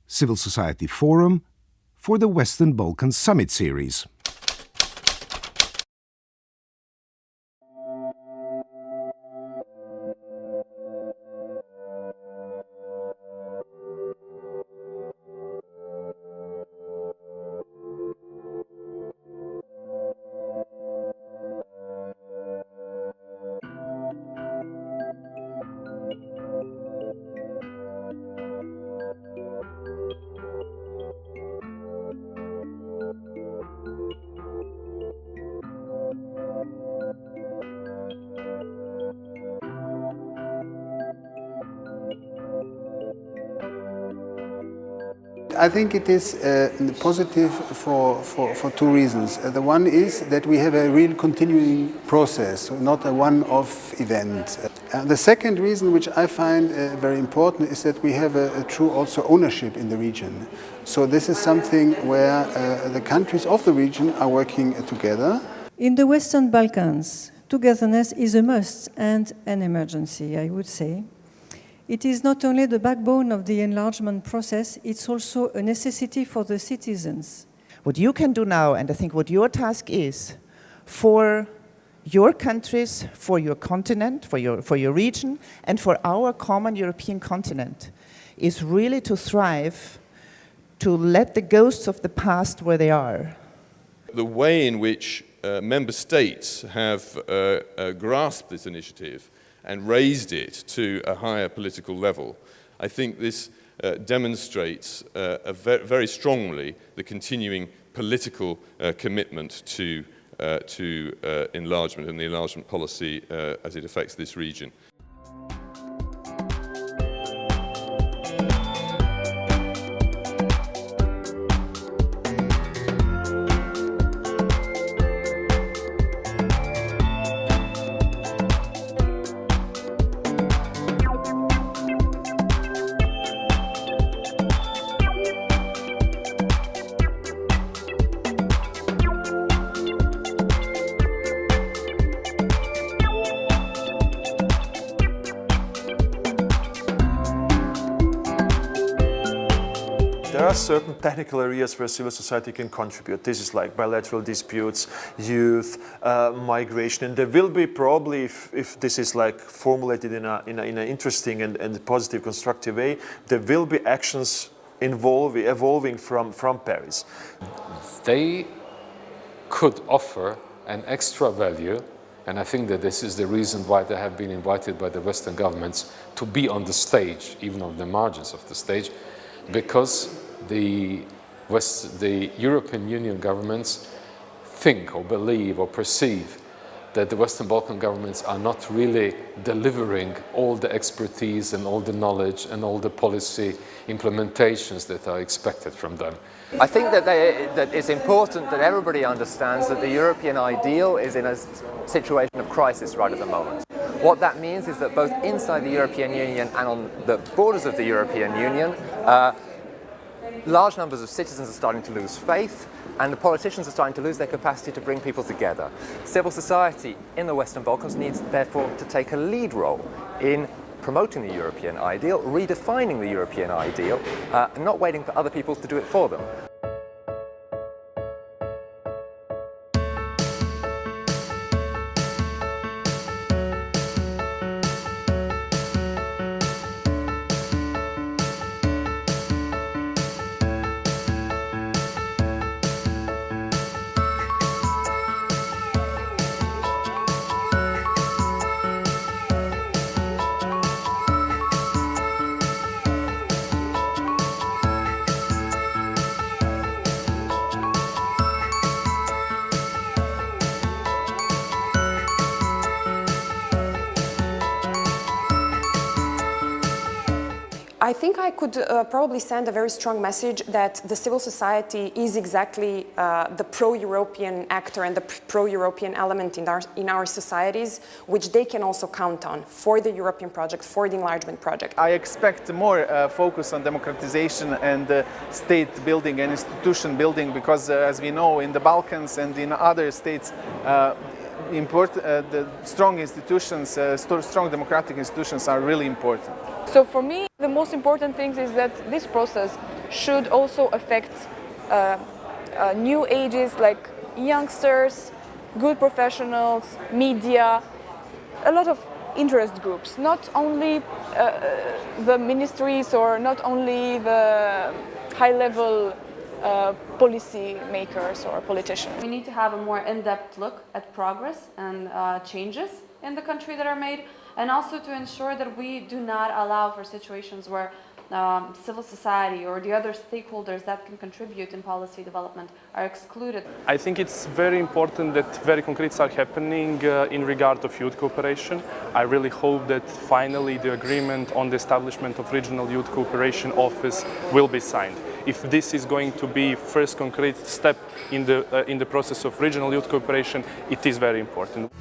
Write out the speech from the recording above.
Civil Society Forum for the Western Balkans Summit Series. I think it is positive for two reasons. The one is that we have a real continuing process, not a one-off event. The second reason, which I find very important, is that we have a true also ownership in the region. So this is something where the countries of the region are working together. In the Western Balkans, togetherness is a must and an emergency, I would say. It is not only the backbone of the enlargement process, it's also a necessity for the citizens. What you can do now, and I think what your task is, for your countries, for your continent, for your region, and for our common European continent, is really to thrive, to let the ghosts of the past where they are. The way in which member states have grasped this initiative and raised it to a higher political level, I think this demonstrates very strongly the continuing political commitment to enlargement and the enlargement policy as it affects this region. There are certain technical areas where civil society can contribute. This is like bilateral disputes, youth, migration, and there will be probably, if this is like formulated in an interesting and positive, constructive way, there will be actions evolving from Paris. They could offer an extra value, and I think that this is the reason why they have been invited by the Western governments to be on the stage, even on the margins of the stage, because the European Union governments think or believe or perceive that the Western Balkan governments are not really delivering all the expertise and all the knowledge and all the policy implementations that are expected from them. I think that it's important that everybody understands that the European ideal is in a situation of crisis right at the moment. What that means is that both inside the European Union and on the borders of the European Union, large numbers of citizens are starting to lose faith, and the politicians are starting to lose their capacity to bring people together. Civil society in the Western Balkans needs, therefore, to take a lead role in promoting the European ideal, redefining the European ideal, and not waiting for other people to do it for them. I think I could probably send a very strong message that the civil society is exactly the pro-European actor and the pro-European element in our societies, which they can also count on for the European project, for the enlargement project. I expect more focus on democratization and state building and institution building, because as we know, in the Balkans and in other states, the strong institutions, strong democratic institutions are really important. So for me, the most important thing is that this process should also affect new ages like youngsters, good professionals, media, a lot of interest groups, not only the ministries or not only the high-level policy makers or politicians. We need to have a more in-depth look at progress and changes in the country that are made, and also to ensure that we do not allow for situations where civil society or the other stakeholders that can contribute in policy development are excluded. I think it's very important that very concrete stuff happening in regard of youth cooperation. I really hope that finally the agreement on the establishment of Regional Youth Cooperation Office will be signed. If this is going to be first concrete step in the process of regional youth cooperation, it is very important.